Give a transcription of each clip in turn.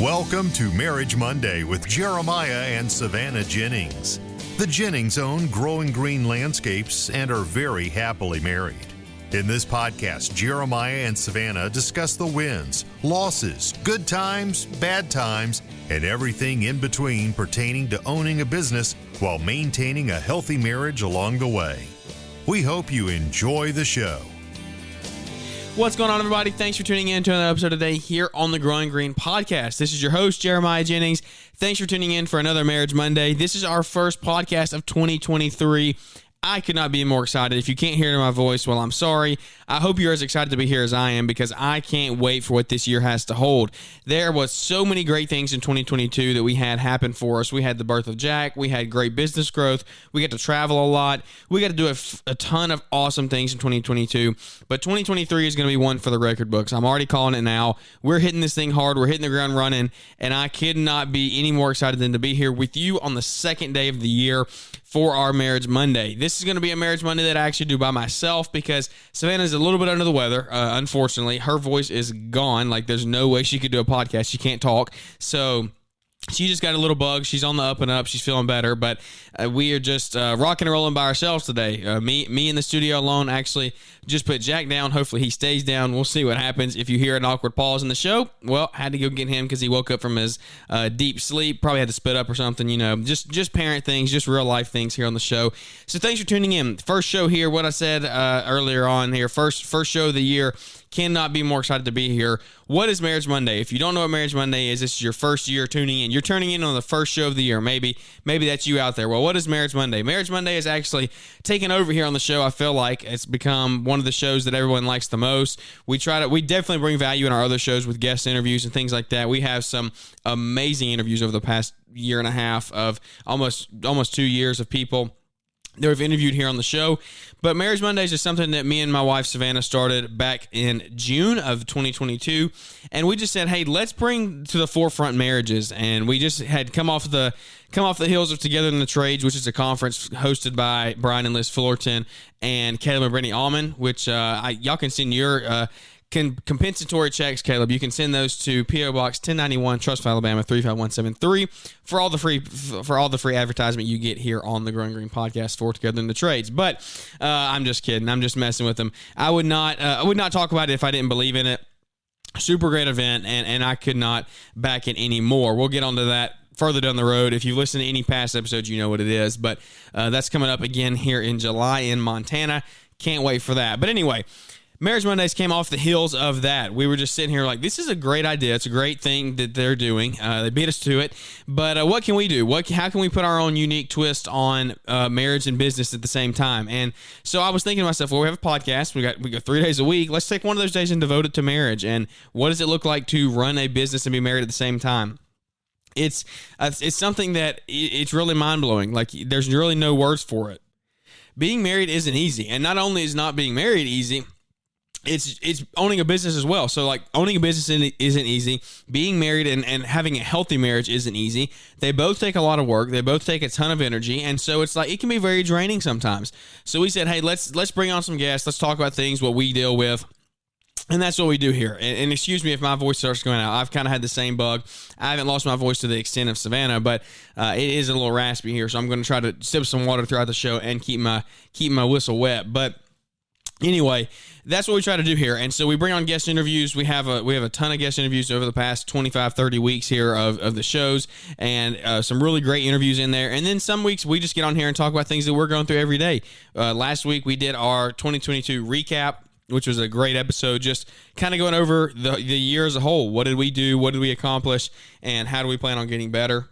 Welcome to Marriage Monday with Jeremiah and Savannah Jennings. The Jennings own Growing Green Landscapes and are very happily married. In this podcast, Jeremiah and Savannah discuss the wins, losses, good times, bad times, and everything in between pertaining to owning a business while maintaining a healthy marriage along the way. We hope you enjoy the show. What's going on, everybody? Thanks for tuning in to another episode today here on the Growing Green Podcast. This is your host, Jeremiah Jennings. Thanks for tuning in for another Marriage Monday. This is our first podcast of 2023. I could not be more excited. If you can't hear it in my voice, well, I'm sorry. I hope you're as excited to be here as I am because I can't wait for what this year has to hold. There was so many great things in 2022 that we had happen for us. We had the birth of Jack. We had great business growth. We got to travel a lot. We got to do a ton of awesome things in 2022. But 2023 is going to be one for the record books. I'm already calling it now. We're hitting this thing hard. We're hitting the ground running. And I could not be any more excited than to be here with you on the second day of the year for our Marriage Monday. This is going to be a Marriage Monday that I actually do by myself because Savannah's a little bit under the weather. Unfortunately, her voice is gone. Like, there's no way she could do a podcast. She can't talk. So she just got a little bug. She's on the up and up. She's feeling better, but we are just rocking and rolling by ourselves today. Me in the studio alone. Actually, just put Jack down. Hopefully he stays down. We'll see what happens. If you hear an awkward pause in the show, well, had to go get him because he woke up from his deep sleep. Probably had to spit up or something. You know, just parent things, just real life things here on the show. So thanks for tuning in. First show here. What I said earlier on here. First show of the year. Cannot be more excited to be here. What is Marriage Monday? If you don't know what Marriage Monday is, this is your first year tuning in. You're turning in on the first show of the year. Maybe that's you out there. Well, what is Marriage Monday? Marriage Monday is actually taken over here on the show. I feel like it's become one of the shows that everyone likes the most. We definitely bring value in our other shows with guest interviews and things like that. We have some amazing interviews over the past year and a half of almost 2 years of people that we've interviewed here on the show. But Marriage Mondays is something that me and my wife Savannah started back in June of 2022, and we just said, hey, let's bring to the forefront marriages. And we just had come off the heels of Together in the Trades, which is a conference hosted by Brian and Liz Fullerton and Caleb and Brittany Allman, which y'all can send your compensatory checks, Caleb. You can send those to P.O. Box 1091, Trussville, Alabama 35173 for all the free advertisement you get here on the Growing Green Podcast for Together in the Trades. But I'm just kidding. I'm just messing with them. I would not talk about it if I didn't believe in it. Super great event, and I could not back it anymore. We'll get onto that further down the road. If you listen to any past episodes, you know what it is. But that's coming up again here in July in Montana. Can't wait for that. But anyway, Marriage Mondays came off the heels of that. We were just sitting here like, this is a great idea. It's a great thing that they're doing. They beat us to it. But what can we do? How can we put our own unique twist on marriage and business at the same time? And so I was thinking to myself, well, we have a podcast. We got 3 days a week. Let's take one of those days and devote it to marriage. And what does it look like to run a business and be married at the same time? It's something that it's really mind-blowing. Like, there's really no words for it. Being married isn't easy. And not only is not being married easy, it's owning a business as well. So, like, owning a business isn't easy. Being married and having a healthy marriage isn't easy. They both take a lot of work. They both take a ton of energy. And so it's like, it can be very draining sometimes. So we said, hey, let's bring on some guests. Let's talk about things, what we deal with. And that's what we do here. And excuse me if my voice starts going out. I've kind of had the same bug. I haven't lost my voice to the extent of Savannah, but it is a little raspy here. So I'm going to try to sip some water throughout the show and keep my whistle wet. But anyway, that's what we try to do here. And so we bring on guest interviews. We have a ton of guest interviews over the past 25, 30 weeks here of the shows, and some really great interviews in there. And then some weeks we just get on here and talk about things that we're going through every day. Last week we did our 2022 recap, which was a great episode, just kind of going over the year as a whole. What did we do? What did we accomplish? And how do we plan on getting better?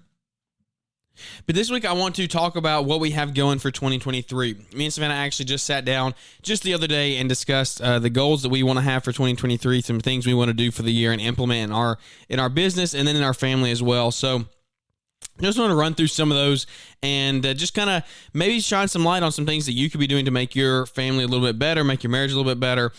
But this week I want to talk about what we have going for 2023. Me and Savannah actually just sat down just the other day and discussed the goals that we want to have for 2023, some things we want to do for the year and implement in our business and then in our family as well. So just want to run through some of those and just kind of maybe shine some light on some things that you could be doing to make your family a little bit better, make your marriage a little bit better.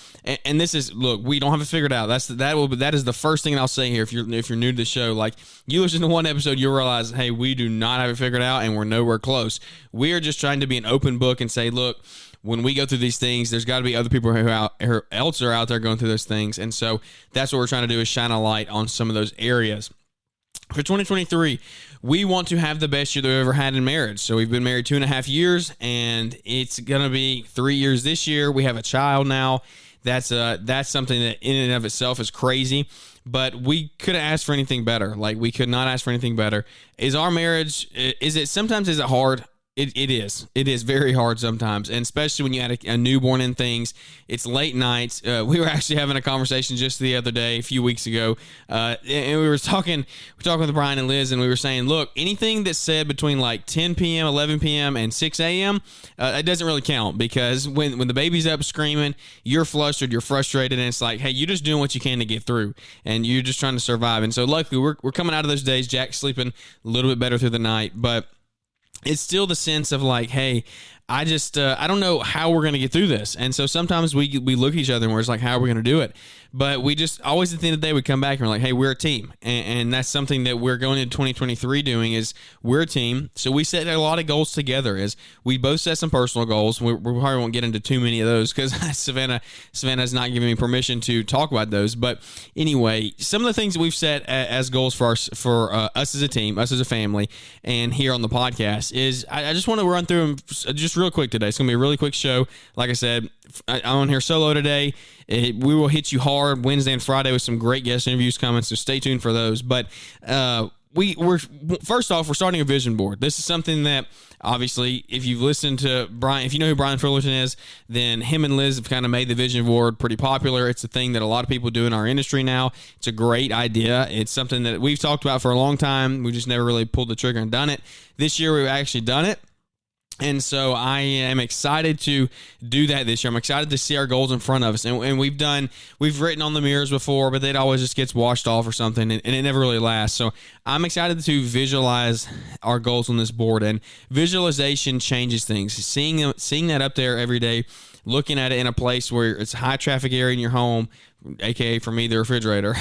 And this is, look, we don't have it figured out. That is the first thing I'll say here. If you're new to the show, like, you listen to one episode, you'll realize, hey, we do not have it figured out and we're nowhere close. We are just trying to be an open book and say, look, when we go through these things, there's got to be other people who else are out there going through those things. And so that's what we're trying to do, is shine a light on some of those areas. For 2023, we want to have the best year that we've ever had in marriage. So we've been married 2.5 years, and it's going to be 3 years this year. We have a child now. That's something that in and of itself is crazy, but we couldn't ask for anything better. Like, we could not ask for anything better. Is our marriage, sometimes is it hard? It is. It is very hard sometimes, and especially when you had a newborn and things. It's late nights. We were actually having a conversation just the other day, a few weeks ago, and we were talking with Brian and Liz, and we were saying, look, anything that's said between like 10 p.m., 11 p.m., and 6 a.m., it doesn't really count, because when the baby's up screaming, you're flustered, you're frustrated, and it's like, hey, you're just doing what you can to get through, and you're just trying to survive. And so luckily, we're coming out of those days. Jack's sleeping a little bit better through the night, but it's still the sense of like, hey, I don't know how we're going to get through this. And so sometimes we look at each other and we're just like, how are we going to do it? But we just always, at the end of the day, we come back and we're like, hey, we're a team. And that's something that we're going into 2023 doing, is we're a team. So we set a lot of goals together. Is we both set some personal goals. We probably won't get into too many of those, because Savannah's not giving me permission to talk about those. But anyway, some of the things that we've set as goals for us as a team, us as a family, and here on the podcast is I just want to run through them just real quick today. It's going to be a really quick show. Like I said, I'm on here solo today. We will hit you hard Wednesday and Friday with some great guest interviews coming, so stay tuned for those. But first off, we're starting a vision board. This is something that, obviously, if you've listened to Brian, if you know who Brian Fullerton is, then him and Liz have kind of made the vision board pretty popular. It's a thing that a lot of people do in our industry now. It's a great idea. It's something that we've talked about for a long time. We just never really pulled the trigger and done it. This year, we've actually done it. And so I am excited to do that this year. I'm excited to see our goals in front of us. And we've written on the mirrors before, but it always just gets washed off or something, and it never really lasts. So I'm excited to visualize our goals on this board. And visualization changes things. Seeing that up there every day, looking at it in a place where it's a high traffic area in your home, aka for me, the refrigerator.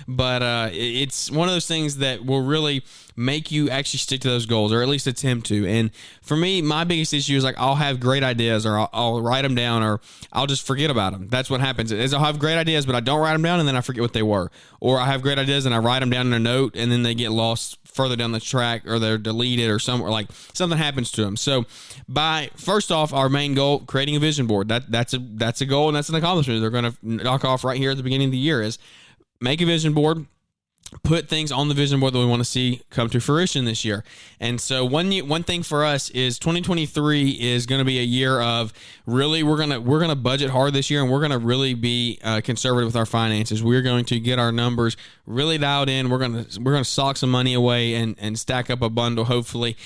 But it's one of those things that will really make you actually stick to those goals, or at least attempt to. And for me, my biggest issue is like, I'll have great ideas, or I'll write them down, or I'll just forget about them. That's what happens. Is I'll have great ideas, but I don't write them down, and then I forget what they were. Or I have great ideas and I write them down in a note, and then they get lost further down the track, or they're deleted, or somewhere, like something happens to them. So first off, our main goal, creating a vision board, that's a goal, and that's an accomplishment they're going to knock off right here at the beginning of the year, is make a vision board. Put things on the vision board that we want to see come to fruition this year. And so one thing for us is 2023 is going to be a year of really, we're going to budget hard this year, and we're going to really be conservative with our finances. We're going to get our numbers really dialed in. We're going to sock some money away and stack up a bundle, hopefully,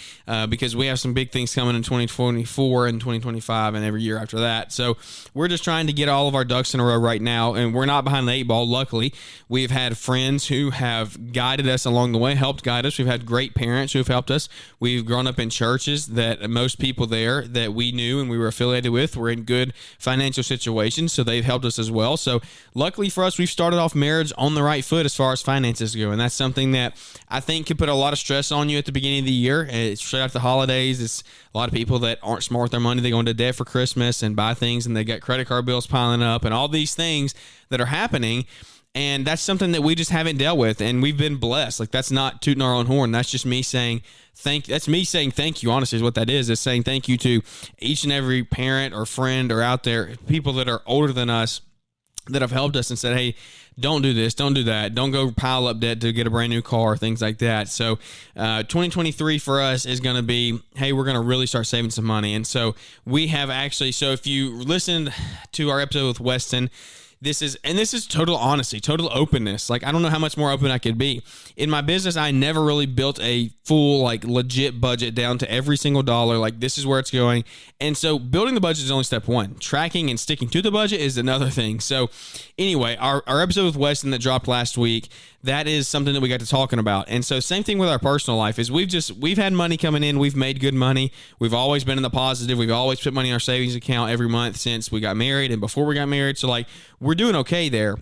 because we have some big things coming in 2024 and 2025 and every year after that. So we're just trying to get all of our ducks in a row right now, and we're not behind the eight ball. Luckily, we've had friends who have guided us along the way, helped guide us. We've had great parents who have helped us. We've grown up in churches that most people there that we knew and we were affiliated with were in good financial situations, so they've helped us as well. So luckily for us, we've started off marriage on the right foot as far as finances go, and that's something that I think could put a lot of stress on you at the beginning of the year. It's straight after the holidays. It's a lot of people that aren't smart with their money. They go into debt for Christmas and buy things, and they got credit card bills piling up and all these things that are happening. And that's something that we just haven't dealt with, and we've been blessed. Like, that's not tooting our own horn. That's just me saying thank you, honestly, is what that is saying thank you to each and every parent or friend or out there, people that are older than us that have helped us and said, hey, don't do this, don't do that, don't go pile up debt to get a brand new car, things like that. So 2023 for us is going to be, hey, we're going to really start saving some money. And so we have actually, so if you listened to our episode with Weston, this is total honesty, total openness. Like, I don't know how much more open I could be. In my business, I never really built a full, like, legit budget down to every single dollar. Like, this is where it's going. And so building the budget is only step one. Tracking and sticking to the budget is another thing. So anyway, our episode with Weston that dropped last week, that is something that we got to talking about. And so same thing with our personal life is we've had money coming in. We've made good money. We've always been in the positive. We've always put money in our savings account every month since we got married and before we got married. So, like, we're doing okay there.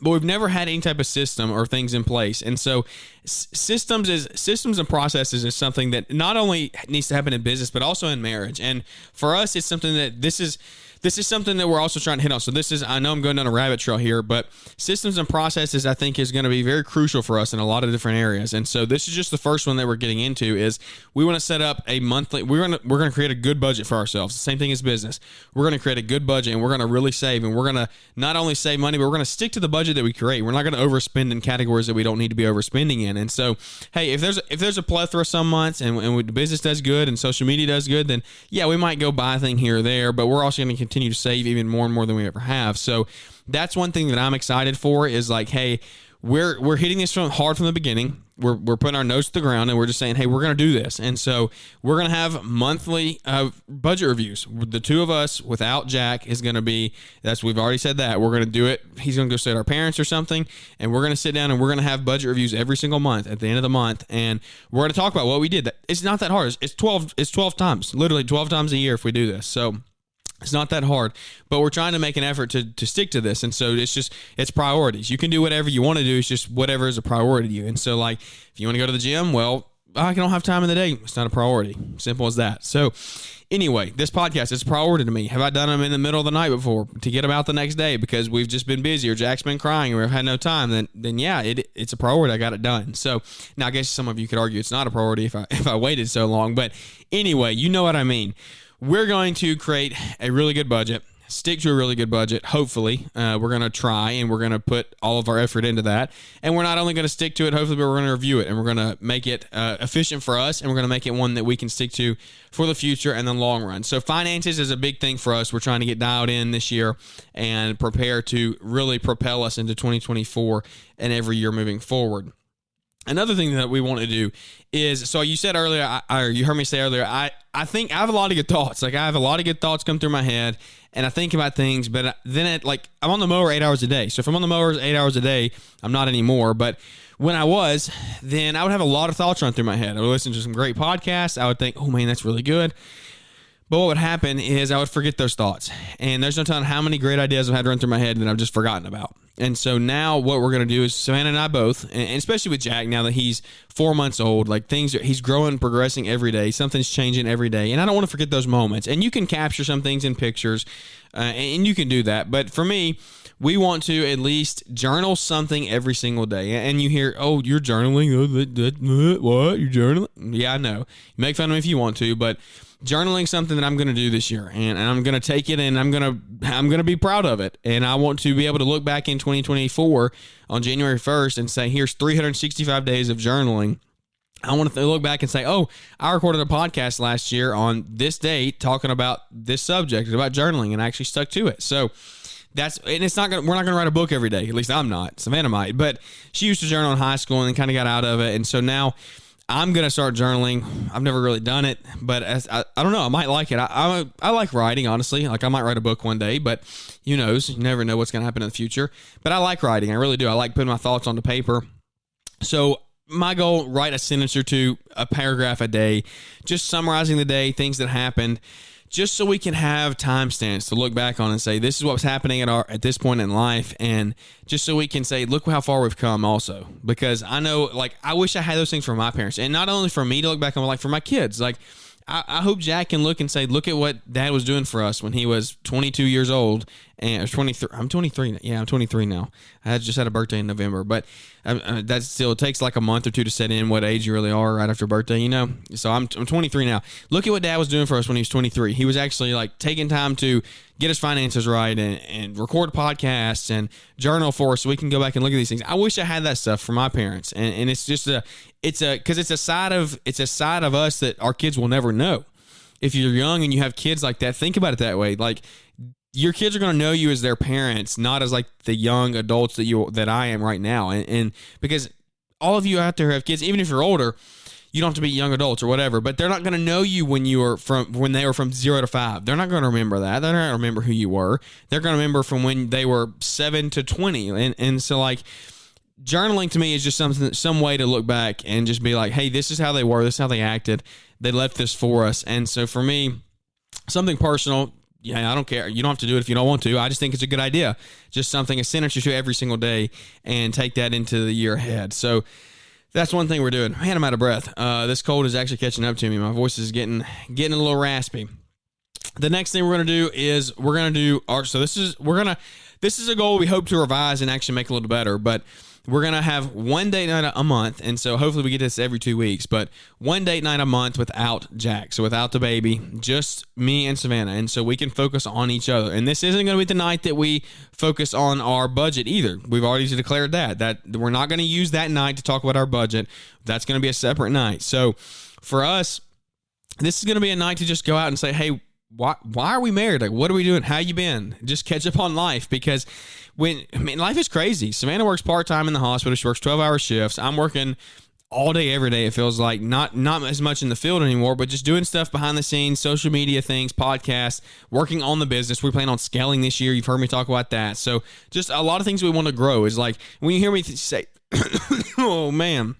But we've never had any type of system or things in place. And so systems and processes is something that not only needs to happen in business, but also in marriage. And for us, it's something that this is this is something that we're also trying to hit on. So this is, I know I'm going down a rabbit trail here, but systems and processes, I think, is going to be very crucial for us in a lot of different areas. And so this is just the first one that we're getting into. Is we want to set up a monthly. We're going to create a good budget for ourselves. The same thing as business. We're going to create a good budget, and we're going to really save. And we're going to not only save money, but we're going to stick to the budget that we create. We're not going to overspend in categories that we don't need to be overspending in. And so, hey, if there's a plethora some months, and the business does good, and social media does good, then yeah, we might go buy a thing here or there. But we're also going to continue to save even more and more than we ever have. So that's one thing that I'm excited for. Is like, hey, we're hitting this hard from the beginning. We're putting our nose to the ground, and we're just saying, hey, we're going to do this. And so we're going to have monthly budget reviews. The two of us without Jack is going to be, we've already said that. We're going to do it. He's going to go stay at our parents or something, and we're going to sit down and we're going to have budget reviews every single month at the end of the month. And we're going to talk about what we did. It's not that hard. It's 12 times, literally 12 times a year if we do this. So it's not that hard, but we're trying to make an effort to stick to this. And so it's priorities. You can do whatever you want to do. It's just whatever is a priority to you. And so, like, if you want to go to the gym, well, I don't have time in the day. It's not a priority. Simple as that. So anyway, this podcast is a priority to me. Have I done them in the middle of the night before to get about the next day because we've just been busy or Jack's been crying or I've had no time? Then yeah, it's a priority. I got it done. So now I guess some of you could argue it's not a priority if I waited so long. But anyway, you know what I mean. We're going to create a really good budget, stick to a really good budget. Hopefully, we're going to try, and we're going to put all of our effort into that. And we're not only going to stick to it, hopefully, but we're going to review it, and we're going to make it efficient for us, and we're going to make it one that we can stick to for the future and the long run. So finances is a big thing for us. We're trying to get dialed in this year and prepare to really propel us into 2024 and every year moving forward. Another thing that we want to do is, so you said earlier, you heard me say earlier, I think I have a lot of good thoughts. Like, I have a lot of good thoughts come through my head, and I think about things, but then I'm on the mower 8 hours a day. So if I'm on the mower 8 hours a day, I'm not anymore. But when I was, then I would have a lot of thoughts run through my head. I would listen to some great podcasts. I would think, oh man, that's really good. But what would happen is I would forget those thoughts. And there's no telling how many great ideas I've had run through my head that I've just forgotten about. And so now what we're going to do is Savannah and I both, and especially with Jack now that he's 4 months old, like he's growing, progressing every day. Something's changing every day. And I don't want to forget those moments. And you can capture some things in pictures, and you can do that. But for me, we want to at least journal something every single day. And you hear, oh, you're journaling? What? You're journaling? Yeah, I know. You make fun of me if you want to, but journaling something that I'm going to do this year, and I'm going to take it and I'm going to be proud of it. And I want to be able to look back in 2024 on January 1st and say, here's 365 days of journaling. I want to look back and say, oh, I recorded a podcast last year on this date talking about this subject, about journaling, and I actually stuck to it. So we're not going to write a book every day. At least I'm not. Savannah might, but she used to journal in high school and then kind of got out of it. And so now I'm going to start journaling. I've never really done it, but I don't know. I might like it. I like writing, honestly. Like, I might write a book one day, but who knows? You never know what's going to happen in the future. But I like writing. I really do. I like putting my thoughts onto paper. So my goal, write a sentence or two, a paragraph a day, just summarizing the day, things that happened, just so we can have timestamps to look back on and say, this is what was happening at this point in life. And just so we can say, look how far we've come also. Because I know, like, I wish I had those things for my parents. And not only for me to look back on, like, for my kids. Like, I hope Jack can look and say, look at what Dad was doing for us when he was 22 years old. And 23. I'm 23. Yeah, I'm 23 now. I just had a birthday in November, but that still takes like a month or two to set in what age you really are right after birthday, you know? So I'm 23 now. Look at what Dad was doing for us when he was 23. He was actually like taking time to get his finances right and record podcasts and journal for us so we can go back and look at these things. I wish I had that stuff for my parents. And it's just because it's a side of us that our kids will never know. If you're young and you have kids like that, think about it that way. Like, your kids are going to know you as their parents, not as like the young adults that I am right now. And because all of you out there have kids, even if you're older, you don't have to be young adults or whatever, but they're not going to know you when they were from 0 to 5. They're not going to remember that. They're not going to remember who you were. They're going to remember from when they were 7 to 20. And so, like, journaling to me is just some way to look back and just be like, hey, this is how they were. This is how they acted. They left this for us. And so for me, something personal, yeah, I don't care. You don't have to do it if you don't want to. I just think it's a good idea. Just something, a sentence or two every single day, and take that into the year ahead. So that's one thing we're doing. Man, I'm out of breath. This cold is actually catching up to me. My voice is getting a little raspy. The next thing we're going to do is this is a goal we hope to revise and actually make a little better, but we're going to have one date night a month, and so hopefully we get this every 2 weeks, but one date night a month without Jack, so without the baby, just me and Savannah, and so we can focus on each other. And this isn't going to be the night that we focus on our budget either. We've already declared that we're not going to use that night to talk about our budget. That's going to be a separate night. So for us, this is going to be a night to just go out and say, hey, why are we married? Like, what are we doing? How you been? Just catch up on life, because life is crazy. Savannah works part-time in the hospital. She works 12-hour shifts. I'm working all day, every day. It feels like not as much in the field anymore, but just doing stuff behind the scenes, social media things, podcasts, working on the business. We plan on scaling this year. You've heard me talk about that. So just a lot of things we want to grow is like when you hear me say, oh man,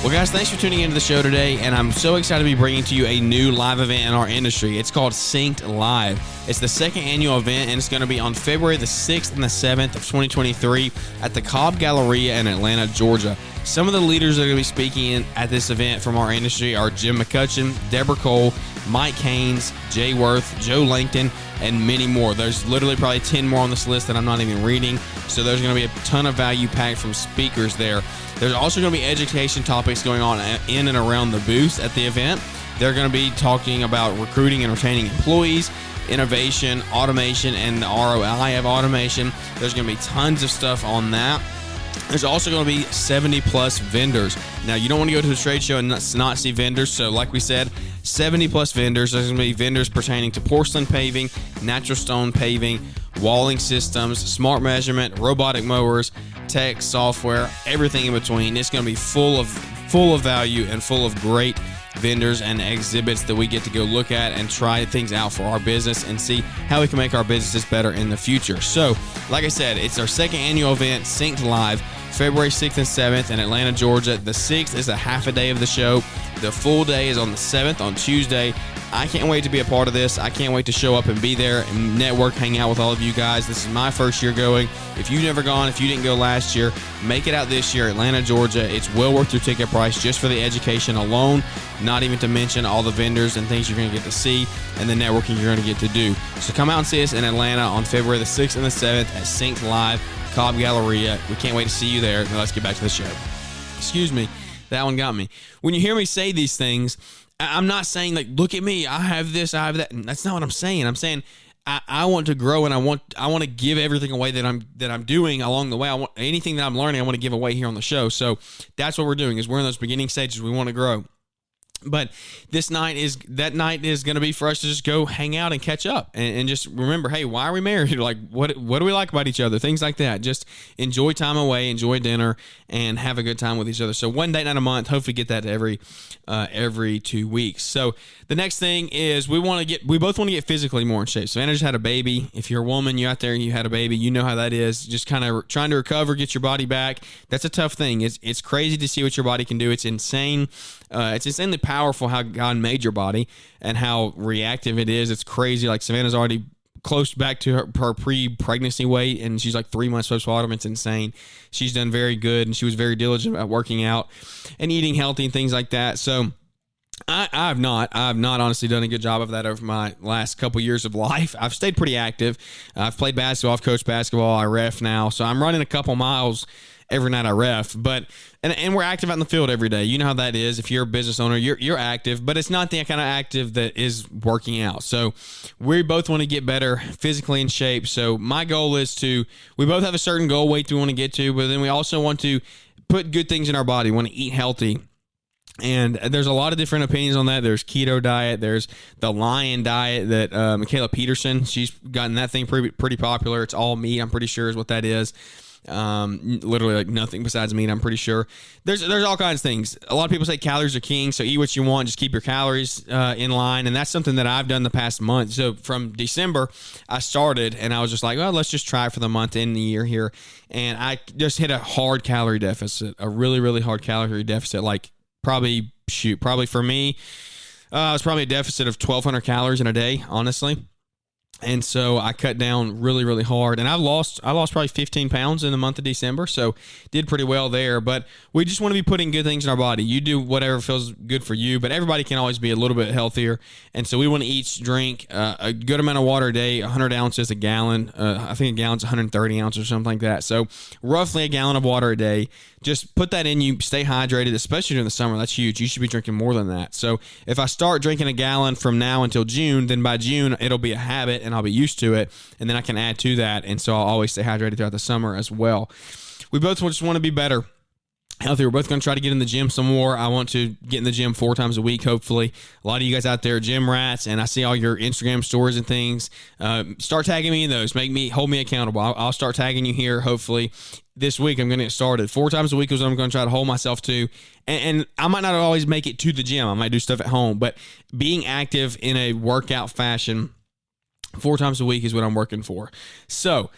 well, guys, thanks for tuning into the show today, and I'm so excited to be bringing to you a new live event in our industry. It's called Synced Live. It's the second annual event, and it's going to be on February the 6th and the 7th of 2023 at the Cobb Galleria in Atlanta, Georgia. Some of the leaders that are going to be speaking at this event from our industry are Jim McCutcheon, Deborah Cole, Mike Haynes, Jay Worth, Joe Langton, and many more. There's literally probably 10 more on this list that I'm not even reading, so there's going to be a ton of value packed from speakers there. There's also going to be education topics going on in and around the booth at the event. They're going to be talking about recruiting and retaining employees, innovation, automation, and the ROI of automation. There's going to be tons of stuff on that. There's also going to be 70 plus vendors. Now, you don't want to go to the trade show and not see vendors. So like we said, 70 plus vendors. There's going to be vendors pertaining to porcelain paving, natural stone paving, walling systems, smart measurement, robotic mowers, tech, software, everything in between. It's going to be full of value and full of great vendors and exhibits that we get to go look at and try things out for our business and see how we can make our businesses better in the future. So, like I said, it's our second annual event, Synced Live, February 6th and 7th in Atlanta, Georgia. The 6th is a half a day of the show. The full day is on the 7th, on Tuesday. I can't wait to be a part of this. I can't wait to show up and be there and network, hang out with all of you guys. This is my first year going. If you've never gone, if you didn't go last year, make it out this year, Atlanta, Georgia. It's well worth your ticket price just for the education alone, not even to mention all the vendors and things you're going to get to see and the networking you're going to get to do. So come out and see us in Atlanta on February the 6th and the 7th at Synced Live, Cobb Galleria. We can't wait to see you there. Now let's get back to the show. Excuse me. That one got me. When you hear me say these things, I'm not saying like, look at me, I have this, I have that. That's not what I'm saying. I'm saying I want to grow and I want to give everything away that I'm doing along the way. I want anything that I'm learning, I want to give away here on the show. So that's what we're doing, is we're in those beginning stages. We want to grow. But that night is going to be for us to just go hang out and catch up and just remember, hey, why are we married? Like, what do we like about each other? Things like that. Just enjoy time away, enjoy dinner, and have a good time with each other. So one date night a month. Hopefully get that every 2 weeks. So the next thing is we both want to get physically more in shape. Savannah just had a baby. If you're a woman, you out there, you had a baby, you know how that is. Just kind of trying to recover, get your body back. That's a tough thing. It's crazy to see what your body can do. It's insane. It's insanely powerful how God made your body and how reactive it is. It's crazy. Like Savannah's already close back to her pre-pregnancy weight, and she's like 3 months postpartum. It's insane. She's done very good, and she was very diligent about working out and eating healthy and things like that. So I've not honestly done a good job of that over my last couple years of life. I've stayed pretty active. I've played basketball. I've coached basketball. I ref now. So I'm running a couple miles every night I ref, and we're active out in the field every day. You know how that is. If you're a business owner, you're active, but it's not the kind of active that is working out. So we both want to get better physically in shape. So my goal is we both have a certain goal weight we want to get to, but then we also want to put good things in our body. We want to eat healthy. And there's a lot of different opinions on that. There's keto diet. There's the lion diet that Michaela Peterson, she's gotten that thing pretty popular. It's all meat, I'm pretty sure is what that is. Literally like nothing besides meat, I'm pretty sure. There's all kinds of things. A lot of people say calories are king, so eat what you want, just keep your calories in line, and that's something that I've done the past month. So from December I started, and I was just like, well, let's just try it for the month in the year here, and I just hit a hard calorie deficit, a really, really hard calorie deficit. Like probably for me, it's probably a deficit of 1,200 calories in a day, honestly. And so I cut down really, really hard, and I lost probably 15 pounds in the month of December. So did pretty well there, but we just want to be putting good things in our body. You do whatever feels good for you, but everybody can always be a little bit healthier. And so we want to each drink a good amount of water a day, 100 ounces, a gallon. I think a gallon's 130 ounces or something like that. So roughly a gallon of water a day. Just put that in you, stay hydrated, especially during the summer. That's huge. You should be drinking more than that. So if I start drinking a gallon from now until June, then by June, it'll be a habit and I'll be used to it. And then I can add to that. And so I'll always stay hydrated throughout the summer as well. We both just want to be better, healthy. We're both going to try to get in the gym some more. I want to get in the gym 4 times a week, hopefully. A lot of you guys out there are gym rats, and I see all your Instagram stories and things. Start tagging me in those. Hold me accountable. I'll start tagging you here, hopefully. This week, I'm going to get started. 4 times a week is what I'm going to try to hold myself to. And I might not always make it to the gym. I might do stuff at home. But being active in a workout fashion 4 times a week is what I'm working for. So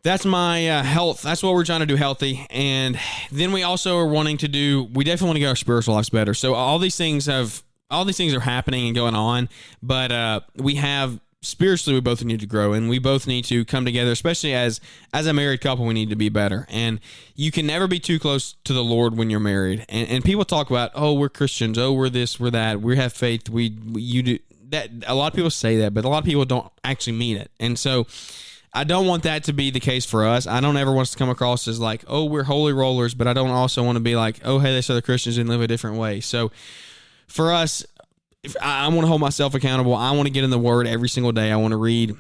that's my health. That's what we're trying to do, healthy. And then we also are wanting to we definitely want to get our spiritual lives better. So all these things are happening and going on. But we have... Spiritually, we both need to grow, and we both need to come together, especially as a married couple. We need to be better, and you can never be too close to the Lord when you're married. And people talk about, oh, we're Christians, oh, we're this, we're that, we have faith, you do that. A lot of people say that, but a lot of people don't actually mean it. And so I don't want that to be the case for us. I don't ever want us to come across as like, oh, we're holy rollers, but I don't also want to be like, oh, hey, this other Christians and live a different way. So for us, if I want to hold myself accountable. I want to get in the Word every single day. I want to read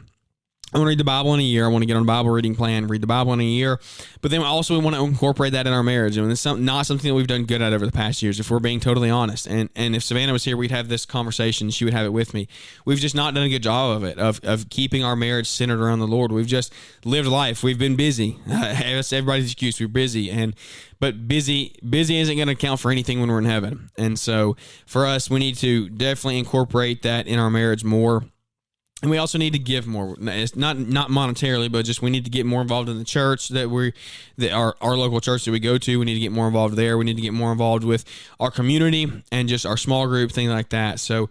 the Bible in a year. I want to get on a Bible reading plan, read the Bible in a year. But then also we want to incorporate that in our marriage. And it's not something that we've done good at over the past years, if we're being totally honest. And if Savannah was here, we'd have this conversation. She would have it with me. We've just not done a good job of it, of keeping our marriage centered around the Lord. We've just lived life. We've been busy. That's everybody's excuse. We're busy. But busy isn't going to count for anything when we're in heaven. And so for us, we need to definitely incorporate that in our marriage more. And we also need to give more. It's not monetarily, but just we need to get more involved in the church that our local church that we go to. We need to get more involved there. We need to get more involved with our community and just our small group, things like that. So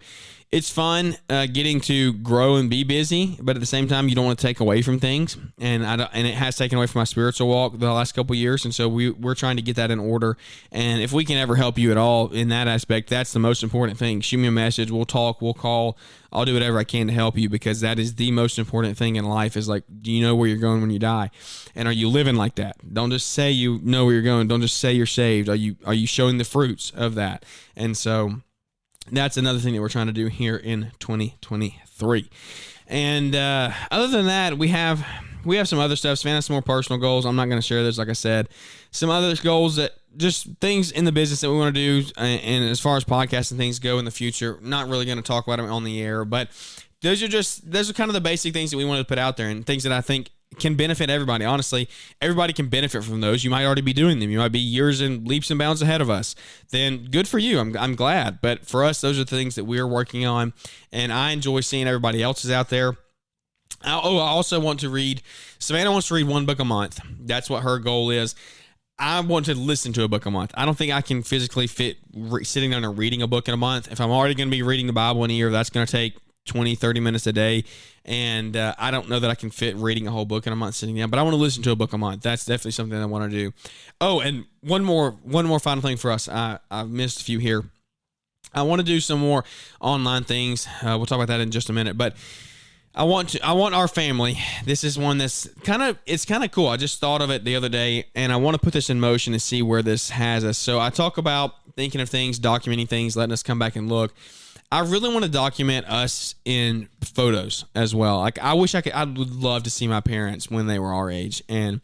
it's fun getting to grow and be busy, but at the same time, you don't want to take away from things. And it has taken away from my spiritual walk the last couple of years. And so we're trying to get that in order. And if we can ever help you at all in that aspect, that's the most important thing. Shoot me a message. We'll talk. We'll call. I'll do whatever I can to help you, because that is the most important thing in life is like, do you know where you're going when you die? And are you living like that? Don't just say you know where you're going. Don't just say you're saved. Are you showing the fruits of that? And so that's another thing that we're trying to do here in 2023. And other than that, we have some other stuff. Savannah has some more personal goals. I'm not going to share those, like I said. Some other goals that just things in the business that we want to do. And as far as podcasts and things go in the future, not really going to talk about them on the air. But those are kind of the basic things that we wanted to put out there, and things that I think can benefit everybody. Honestly, everybody can benefit from those. You might already be doing them. You might be years and leaps and bounds ahead of us. Then good for you. I'm glad. But for us, those are the things that we're working on, and I enjoy seeing everybody else is out there. I also want to read. Savannah wants to read 1 book a month. That's what her goal is. I want to listen to a book a month. I don't think I can physically fit sitting down and reading a book in a month. If I'm already going to be reading the Bible in a year, that's going to take 20, 30 minutes a day. And I don't know that I can fit reading a whole book in a month sitting down, but I want to listen to a book a month. That's definitely something I want to do. Oh, and one more final thing for us. I've missed a few here. I want to do some more online things. We'll talk about that in just a minute, but I want our family. This is one that's kind of cool. I just thought of it the other day, and I want to put this in motion and see where this has us. So I talk about thinking of things, documenting things, letting us come back and look. I really want to document us in photos as well. Like I would love to see my parents when they were our age. And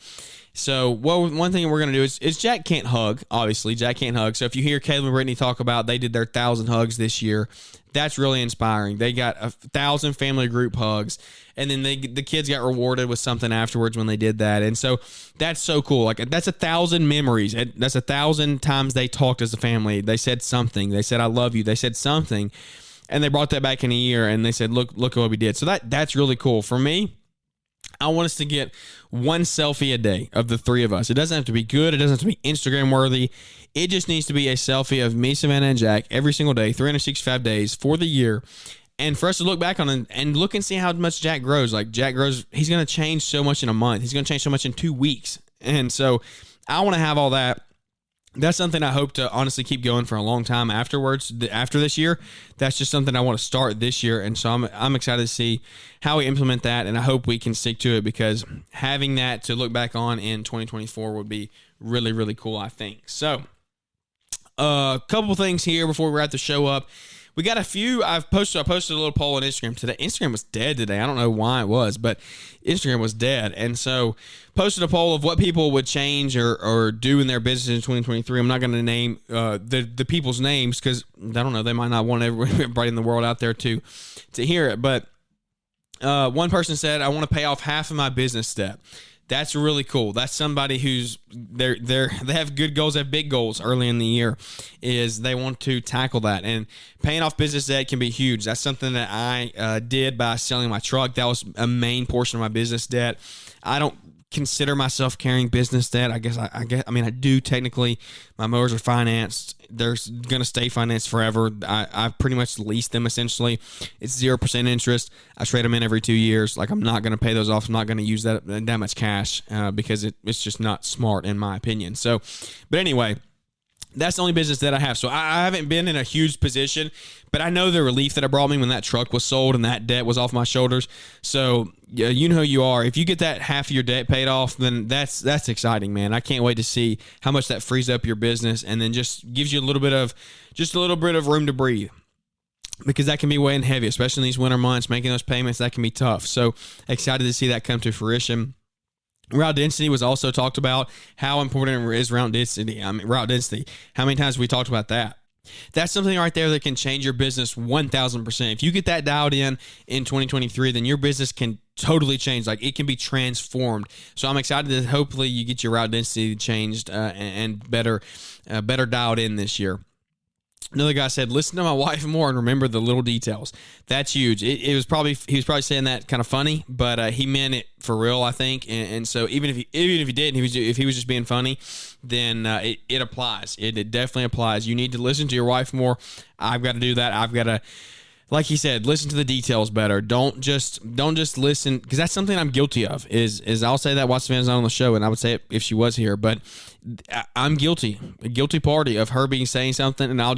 so one thing we're going to do is Jack can't hug. Obviously, Jack can't hug. So if you hear Caleb and Brittany talk about they did their 1,000 hugs this year, that's really inspiring. They got 1,000 family group hugs, and then the kids got rewarded with something afterwards when they did that. And so that's so cool. Like that's 1,000 memories. That's 1,000 times they talked as a family. They said something. They said, I love you. They said something, and they brought that back in a year, and they said, look at what we did. So that's really cool. For me, I want us to get one selfie a day of the three of us. It doesn't have to be good. It doesn't have to be Instagram worthy. It just needs to be a selfie of me, Savannah, and Jack every single day, 365 days for the year. And for us to look back on it and look and see how much Jack grows. Like Jack grows, he's going to change so much in a month. He's going to change so much in 2 weeks. And so I want to have all that. That's something I hope to honestly keep going for a long time afterwards. After this year, that's just something I want to start this year. And so I'm excited to see how we implement that. And I hope we can stick to it, because having that to look back on in 2024 would be really, really cool, I think. So a couple things here before we wrap the show up. We got a few. I posted a little poll on Instagram today. Instagram was dead today. I don't know why it was, but Instagram was dead. And so posted a poll of what people would change or do in their business in 2023. I'm not going to name the people's names, because I don't know, they might not want everybody in the world out there to hear it. But one person said, I want to pay off half of my business debt. That's really cool. That's somebody who's they have good goals, they have big goals early in the year, is they want to tackle that. And paying off business debt can be huge. That's something that I did by selling my truck. That was a main portion of my business debt. I don't consider myself carrying business debt. I mean, I do technically. My motors are financed. They're going to stay financed forever. I pretty much lease them essentially. It's 0% interest. I trade them in every 2 years. Like, I'm not going to pay those off. I'm not going to use that much cash because it's just not smart in my opinion. So, but anyway, that's the only business that I have. So I haven't been in a huge position, but I know the relief that it brought me when that truck was sold and that debt was off my shoulders. So you know who you are. If you get that half of your debt paid off, then that's exciting, man. I can't wait to see how much that frees up your business, and then just gives you a little bit of room to breathe, because that can be weighing heavy, especially in these winter months. Making those payments, that can be tough. So excited to see that come to fruition. Route density was also talked about. How important is route density? Route density. How many times have we talked about that? That's something right there that can change your business 1,000%. If you get that dialed in 2023, then your business can totally change. Like, it can be transformed. So I'm excited that hopefully you get your route density changed and better dialed in this year. Another guy said, listen to my wife more and remember the little details. That's huge. He was probably saying that kind of funny, but he meant it for real, I think. And so even if he didn't, if he was just being funny, then it applies. It definitely applies. You need to listen to your wife more. I've got to do that. I've got to, like he said, listen to the details better. Don't just listen, because that's something I'm guilty of. Is I'll say that while Savannah's not on the show, and I would say it if she was here, but I'm guilty, a guilty party of her saying something, and I'll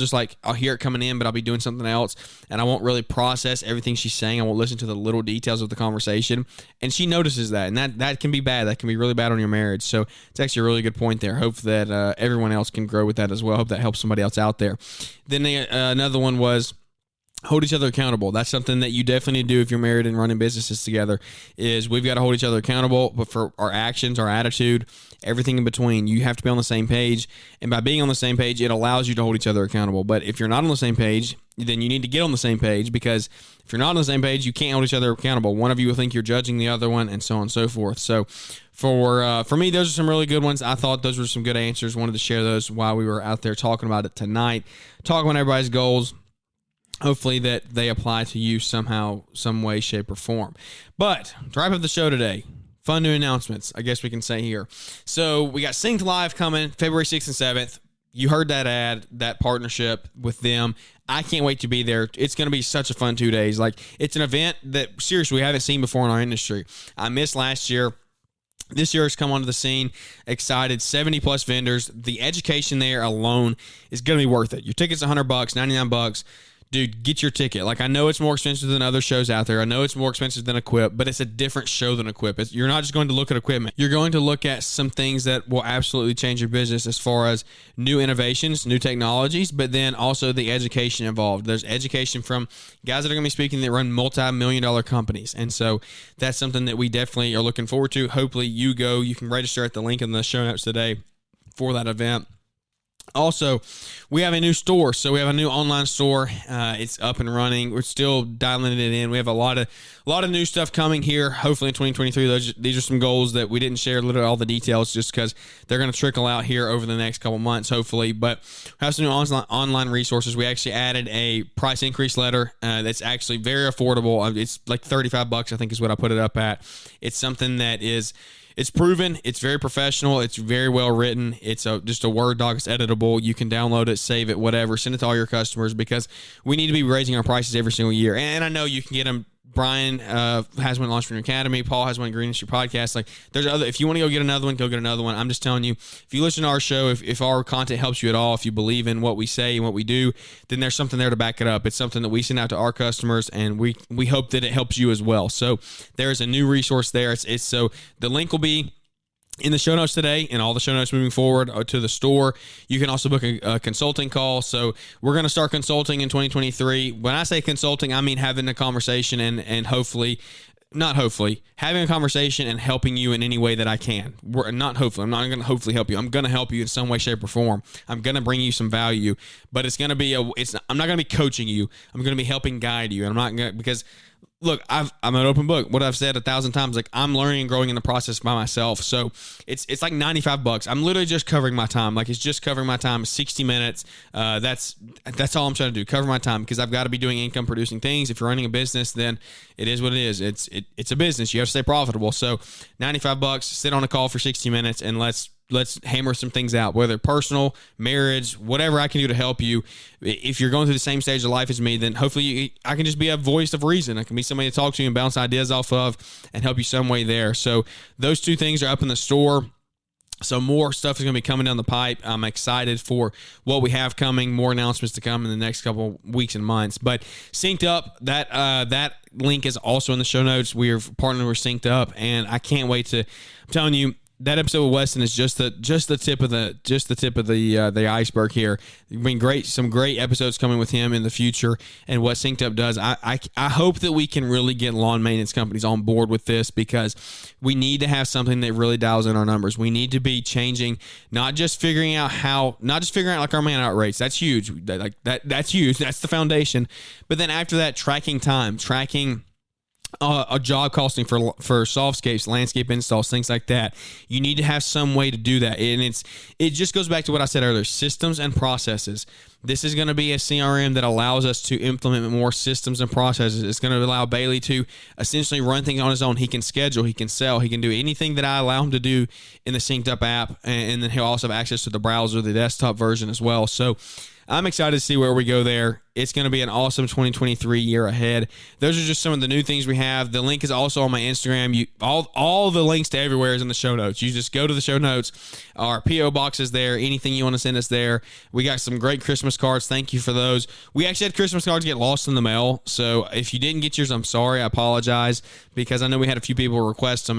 hear it coming in, but I'll be doing something else, and I won't really process everything she's saying. I won't listen to the little details of the conversation, and she notices that, and that can be bad. That can be really bad on your marriage. So it's actually a really good point there. Hope that everyone else can grow with that as well. Hope that helps somebody else out there. Then another one was, hold each other accountable. That's something that you definitely need to do if you're married and running businesses together, is we've got to hold each other accountable, but for our actions, our attitude, everything in between. You have to be on the same page, and by being on the same page, it allows you to hold each other accountable. But if you're not on the same page, then you need to get on the same page, because if you're not on the same page, you can't hold each other accountable. One of you will think you're judging the other one, and so on and so forth. So for me, those are some really good ones. I thought those were some good answers. Wanted to share those while we were out there talking about it tonight, talking about everybody's goals. Hopefully that they apply to you somehow, some way, shape, or form. But to wrap up the show today, fun new announcements, I guess we can say here. So we got Synced Live coming February 6th and 7th. You heard that ad, that partnership with them. I can't wait to be there. It's going to be such a fun 2 days. Like, it's an event that, seriously, we haven't seen before in our industry. I missed last year. This year has come onto the scene. Excited. 70-plus vendors. The education there alone is going to be worth it. Your ticket's $100, $99. Dude, get your ticket. Like, I know it's more expensive than other shows out there. I know it's more expensive than Equip, but it's a different show than Equip. You're not just going to look at equipment. You're going to look at some things that will absolutely change your business as far as new innovations, new technologies, but then also the education involved. There's education from guys that are going to be speaking that run multi-million-dollar companies, and so that's something that we definitely are looking forward to. Hopefully you go. You can register at the link in the show notes today for that event. Also, we have a new store. So we have a new online store. It's up and running. We're still dialing it in. We have a lot of new stuff coming here. Hopefully in 2023. These are some goals that we didn't share literally all the details, just because they're going to trickle out here over the next couple months, hopefully. But we have some new online resources. We actually added a price increase letter that's actually very affordable. It's like $35, I think, is what I put it up at. It's something that is it's proven. It's very professional. It's very well written. It's just a Word doc. It's editable. You can download it, save it, whatever. Send it to all your customers because we need to be raising our prices every single year. And I know you can get them. Brian has one at Entrepreneur Academy. Paul has one at Green Industry Podcast. Like, there's other. If you want to go get another one, go get another one. I'm just telling you, if you listen to our show, if our content helps you at all, if you believe in what we say and what we do, then there's something there to back it up. It's something that we send out to our customers, and we hope that it helps you as well. So there's a new resource there. It's so the link will be in the show notes today and all the show notes moving forward to the store. You can also book a consulting call. So we're going to start consulting in 2023. When I say consulting, I mean having a conversation and having a conversation and helping you in any way that I can. I'm not going to hopefully help you. I'm going to help you in some way, shape, or form. I'm going to bring you some value, but I'm not going to be coaching you. I'm going to be helping guide you. And I'm not going to, because look, I'm an open book. What I've said 1,000 times, like, I'm learning and growing in the process by myself. So it's like $95. I'm literally just covering my time. Like, it's just covering my time, 60 minutes. That's all I'm trying to do, cover my time, because I've got to be doing income producing things. If you're running a business, then it is what it is. It's a business. You have to stay profitable. So $95, sit on a call for 60 minutes and let's hammer some things out, whether personal, marriage, whatever I can do to help you. If you're going through the same stage of life as me, then hopefully I can just be a voice of reason. I can be somebody to talk to you and bounce ideas off of and help you some way there. So those two things are up in the store. So more stuff is going to be coming down the pipe. I'm excited for what we have coming, more announcements to come in the next couple weeks and months. But Synced Up, that link is also in the show notes. We are partnering with Synced Up, and I can't wait to, I'm telling you, that episode with Weston is just the tip of the iceberg here. Some great episodes coming with him in the future and what Synced Up does. I hope that we can really get lawn maintenance companies on board with this, because we need to have something that really dials in our numbers. We need to be changing, not just figuring out like our man out rates. That's huge. That's huge. That's the foundation. But then after that, tracking time, a job costing for softscapes, landscape installs, things like that. You need to have some way to do that. And it just goes back to what I said earlier, systems and processes. This is going to be a CRM that allows us to implement more systems and processes. It's going to allow Bailey to essentially run things on his own. He can schedule, he can sell, he can do anything that I allow him to do in the Synced Up app. And then he'll also have access to the browser, the desktop version as well. So I'm excited to see where we go there. It's going to be an awesome 2023 year ahead. Those are just some of the new things we have. The link is also on my Instagram. All the links to everywhere is in the show notes. You just go to the show notes. Our P.O. box is there. Anything you want to send us there. We got some great Christmas cards. Thank you for those. We actually had Christmas cards get lost in the mail. So if you didn't get yours, I'm sorry. I apologize, because I know we had a few people request them,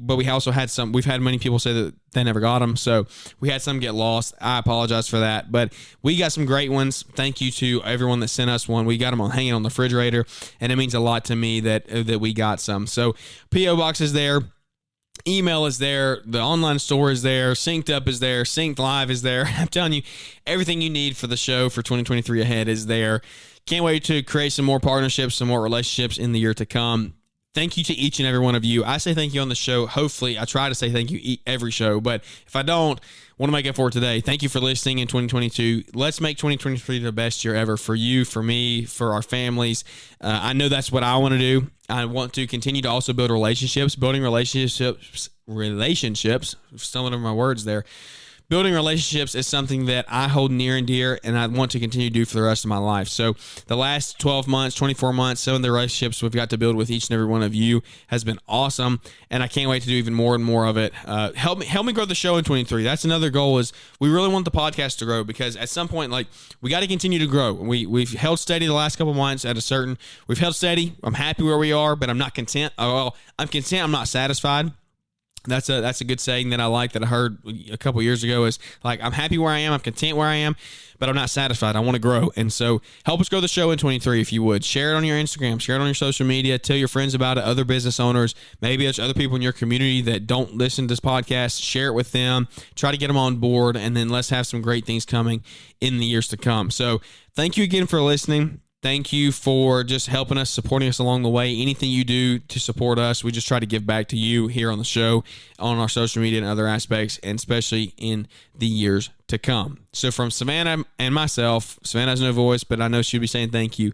but we also had some. We've had many people say that they never got them. So we had some get lost. I apologize for that. But we got some great ones. Thank you to everyone that sent us one. We got them hanging on the refrigerator, and it means a lot to me that we got some. So P.O. box is there. Email is there. The online store is there. Synced Up is there. Synced Live is there. I'm telling you, everything you need for the show for 2023 ahead is there. Can't wait to create some more partnerships, some more relationships in the year to come. Thank you to each and every one of you. I say thank you on the show. Hopefully, I try to say thank you every show, but if I don't, want to make up for it today. Thank you for listening in 2022. Let's make 2023 the best year ever for you, for me, for our families. I know that's what I want to do. I want to continue to also build relationships. Building relationships, stumbling over my words there. Building relationships is something that I hold near and dear, and I want to continue to do for the rest of my life. So the last 12 months, 24 months, some of the relationships we've got to build with each and every one of you has been awesome, and I can't wait to do even more and more of it. Help me grow the show in 23. That's another goal, is we really want the podcast to grow, because at some point, like, we got to continue to grow. We've held steady the last couple of months we've held steady. I'm happy where we are, but I'm not content. I'm content. I'm not satisfied. That's a good saying that I like, that I heard a couple years ago, is like, I'm happy where I am, I'm content where I am, but I'm not satisfied. I want to grow. And so help us grow the show in 23 if you would. Share it on your Instagram, share it on your social media, tell your friends about it, other business owners, maybe there's other people in your community that don't listen to this podcast. Share it with them, try to get them on board, and then let's have some great things coming in the years to come. So thank you again for listening. Thank you for just helping us, supporting us along the way. Anything you do to support us, we just try to give back to you here on the show, on our social media and other aspects, and especially in the years to come. So from Savannah and myself, Savannah has no voice, but I know she'll be saying thank you.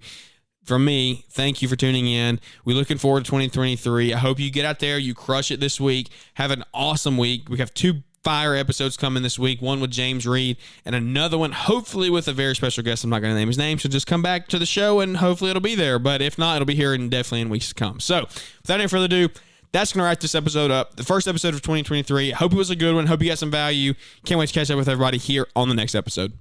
from me, thank you for tuning in. We're looking forward to 2023. I hope you get out there, you crush it this week. Have an awesome week. We have 2 fire episodes coming this week, one with James Reed and another one hopefully with a very special guest. I'm not going to name his name, so just come back to the show and hopefully it'll be there. But if not, it'll be here and definitely in weeks to come. So without any further ado, that's going to wrap this episode up. The first episode of 2023. I hope it was a good one. Hope you got some value. Can't wait to catch up with everybody here on the next episode.